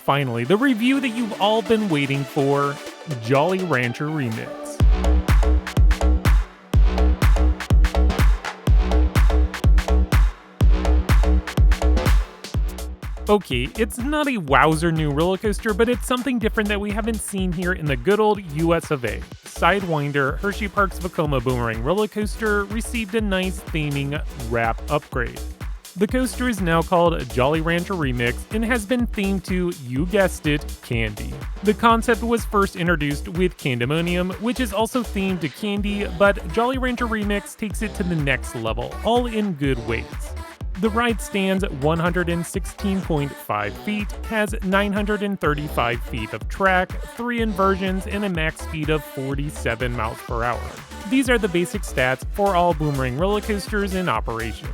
finally, the review that you've all been waiting for, Jolly Rancher Remix. Okay, it's not a wowzer new roller coaster, but it's something different that we haven't seen here in the good old US of A. Sidewinder, Hersheypark's Vekoma boomerang roller coaster, received a nice theming wrap upgrade. The coaster is now called Jolly Rancher Remix and has been themed to, you guessed it, candy. The concept was first introduced with Candemonium, which is also themed to candy, but Jolly Rancher Remix takes it to the next level, all in good ways. The ride stands 116.5 feet, has 935 feet of track, 3 inversions, and a max speed of 47 miles per hour. These are the basic stats for all boomerang roller coasters in operation.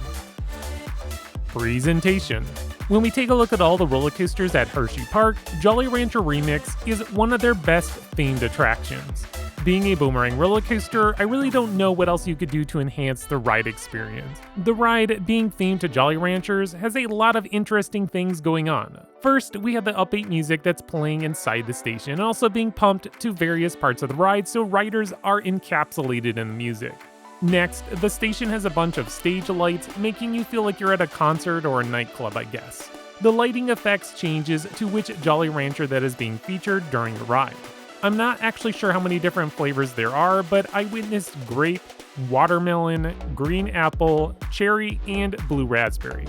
Presentation. When we take a look at all the roller coasters at Hersheypark, Jolly Rancher Remix is one of their best themed attractions. Being a boomerang roller coaster, I really don't know what else you could do to enhance the ride experience. The ride, being themed to Jolly Ranchers, has a lot of interesting things going on. First, we have the upbeat music that's playing inside the station and also being pumped to various parts of the ride so riders are encapsulated in the music. Next, the station has a bunch of stage lights, making you feel like you're at a concert or a nightclub, I guess. The lighting effects changes to which Jolly Rancher that is being featured during the ride. I'm not actually sure how many different flavors there are, but I witnessed grape, watermelon, green apple, cherry, and blue raspberry.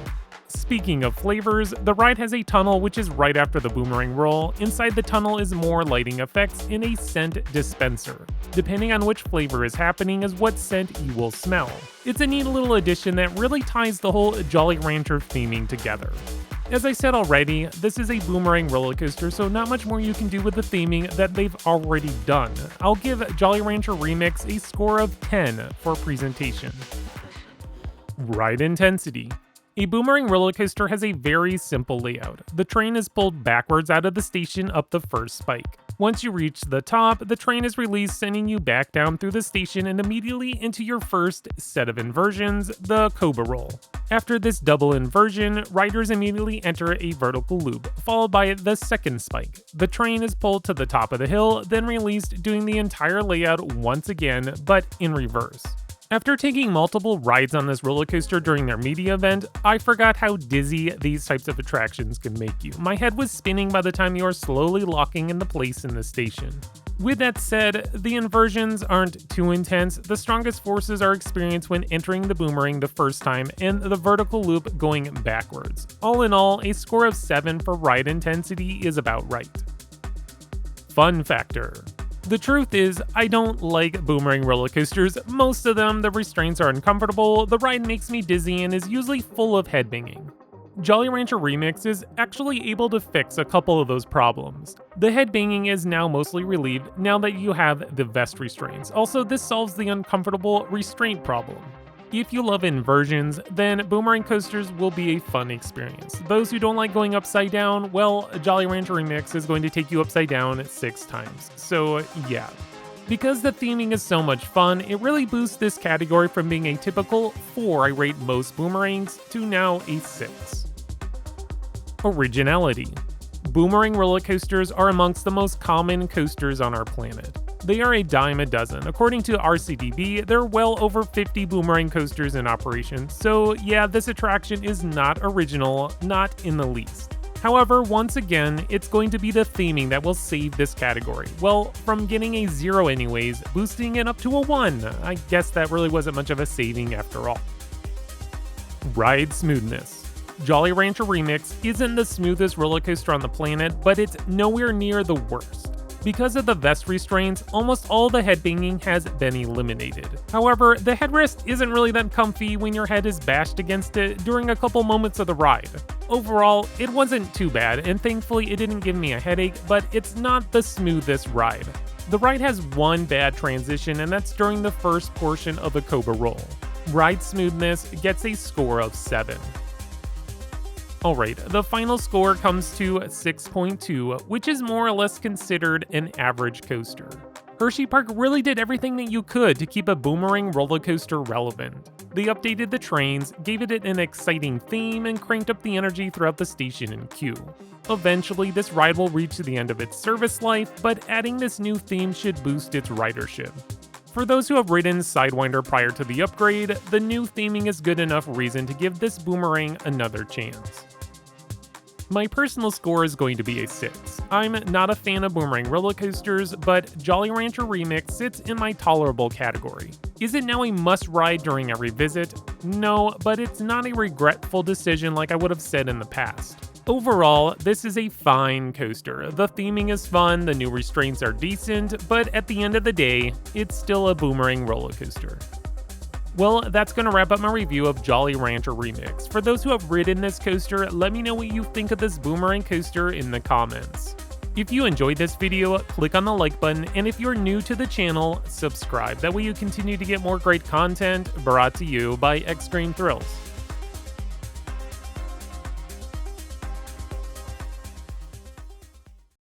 Speaking of flavors, the ride has a tunnel which is right after the boomerang roll. Inside the tunnel is more lighting effects in a scent dispenser. Depending on which flavor is happening is what scent you will smell. It's a neat little addition that really ties the whole Jolly Rancher theming together. As I said already, this is a boomerang roller coaster, so not much more you can do with the theming that they've already done. I'll give Jolly Rancher Remix a score of 10 for presentation. Ride intensity. A boomerang roller coaster has a very simple layout. The train is pulled backwards out of the station up the first spike. Once you reach the top, the train is released, sending you back down through the station and immediately into your first set of inversions, the Cobra Roll. After this double inversion, riders immediately enter a vertical loop, followed by the second spike. The train is pulled to the top of the hill, then released, doing the entire layout once again, but in reverse. After taking multiple rides on this roller coaster during their media event, I forgot how dizzy these types of attractions can make you. My head was spinning by the time you are slowly locking into place in the station. With that said, the inversions aren't too intense. The strongest forces are experienced when entering the boomerang the first time and the vertical loop going backwards. All in all, a score of 7 for ride intensity is about right. Fun factor. The truth is, I don't like boomerang roller coasters. Most of them, the restraints are uncomfortable, the ride makes me dizzy, and is usually full of headbanging. Jolly Rancher Remix is actually able to fix a couple of those problems. The headbanging is now mostly relieved now that you have the vest restraints. Also, this solves the uncomfortable restraint problem. If you love inversions, then boomerang coasters will be a fun experience. Those who don't like going upside down, well, Jolly Rancher Remix is going to take you upside down 6 times. So yeah. Because the theming is so much fun, it really boosts this category from being a typical 4 I rate most boomerangs to now a 6. Originality. Boomerang roller coasters are amongst the most common coasters on our planet. They are a dime a dozen. According to RCDB, there are well over 50 boomerang coasters in operation, so yeah, this attraction is not original, not in the least. However, once again, it's going to be the theming that will save this category. Well, from getting a 0 anyways, boosting it up to a 1. I guess that really wasn't much of a saving after all. Ride smoothness. Jolly Rancher Remix isn't the smoothest roller coaster on the planet, but it's nowhere near the worst. Because of the vest restraints, almost all the headbanging has been eliminated. However, the headrest isn't really that comfy when your head is bashed against it during a couple moments of the ride. Overall, it wasn't too bad, and thankfully it didn't give me a headache, but it's not the smoothest ride. The ride has one bad transition, and that's during the first portion of the Cobra Roll. Ride smoothness gets a score of 7. Alright, the final score comes to 6.2, which is more or less considered an average coaster. Hersheypark really did everything that you could to keep a boomerang roller coaster relevant. They updated the trains, gave it an exciting theme, and cranked up the energy throughout the station and queue. Eventually, this ride will reach the end of its service life, but adding this new theme should boost its ridership. For those who have ridden Sidewinder prior to the upgrade, the new theming is good enough reason to give this boomerang another chance. My personal score is going to be a 6. I'm not a fan of boomerang roller coasters, but Jolly Rancher Remix sits in my tolerable category. Is it now a must-ride during every visit? No, but it's not a regretful decision like I would have said in the past. Overall, this is a fine coaster. The theming is fun, the new restraints are decent, but at the end of the day, it's still a boomerang roller coaster. Well, that's going to wrap up my review of Jolly Rancher Remix. For those who have ridden this coaster, let me know what you think of this boomerang coaster in the comments. If you enjoyed this video, click on the like button, and if you're new to the channel, subscribe. That way you continue to get more great content brought to you by Extreme Thrills.